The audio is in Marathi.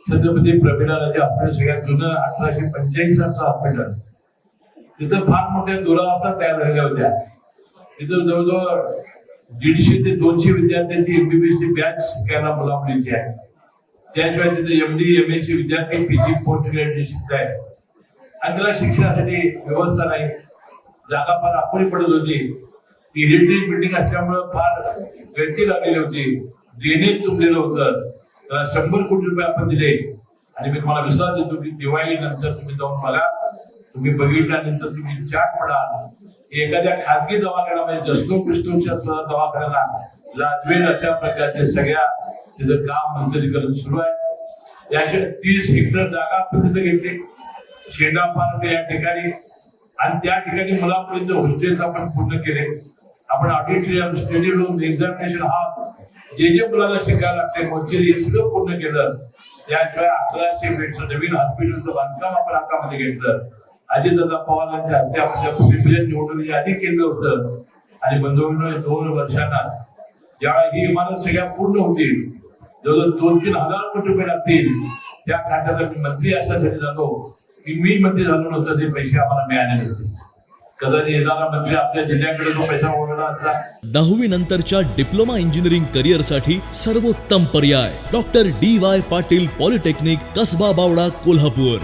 छत्रपती प्रमिलाराजे हॉस्पिटल सगळ्यात जुनं 1885 हॉस्पिटल. तिथं फार मोठ्या दुरावस्था तयार झालेल्या होत्या. तिथं जवळजवळ 150 ते 200 विद्यार्थ्यांची MBBS ची बॅच शिकायला मुलामुलीची आहे. त्याशिवाय तिथे MD MA ची विद्यार्थी PG पोस्ट ग्रॅज्युएट शिकताय आणि त्याला शिक्षणासाठी व्यवस्था नाही. जागा फार अपुरी पडत होती. ती हेरिटेज बिल्डिंग असल्यामुळे फार गर्दी लागलेली होती. ड्रेनेज तुंबलेलं होतं. त्याला 100 कोटी रुपये आपण दिले आणि मी तुम्हाला विश्वास देतो की दिवाळी नंतर तुम्ही जाऊन बघा. तुम्ही बघितल्यानंतर तुम्ही चाट पडाल. एखाद्या खाजगी दवाखान्यामध्ये जसलो क्रिस्टोच्या दवाखान्याला लाजवेल अशा प्रकारचे सगळ्या तिथं काम नूतनीकरण सुरू आहे. याशिवाय 30 हेक्टर जागा आपण तिथे घेतली शेंडा पार्क या ठिकाणी आणि त्या ठिकाणी मुलापर्यंत हॉस्टेल आपण पूर्ण केले. आपण auditorium, study room, examination hall जे मुलांना शिकायला लागते मोर्चरी हे सगळं पूर्ण केलं. त्याशिवाय 1100 बेडचं नवीन हॉस्पिटलचं बांधकाम आपण हातामध्ये घेतलं. अजितदादा पवारांच्या हस्ते आपल्या भूमिपूजन निवडणुकीच्या आधी केलं होतं आणि बंधूंनो 2 वर्षांना ज्यावेळी ही इमारत सगळ्या पूर्ण होतील जवळजवळ 2-3 हजार कोटी रुपये लागतील. त्या खात्याचा मी मंत्री अशासाठी झालो की मी मंत्री झालो नसतं ते पैसे आम्हाला मिळाले नसते. कदाचित येणारा मंत्री आपल्या जिल्ह्याकडे तो पैसा ओढला असता. 10वी नंतरच्या डिप्लोमा इंजिनिअरिंग करिअर साठी सर्वोत्तम पर्याय doctor DY Patil polytechnic, Kasaba Bawada, Kolhapur.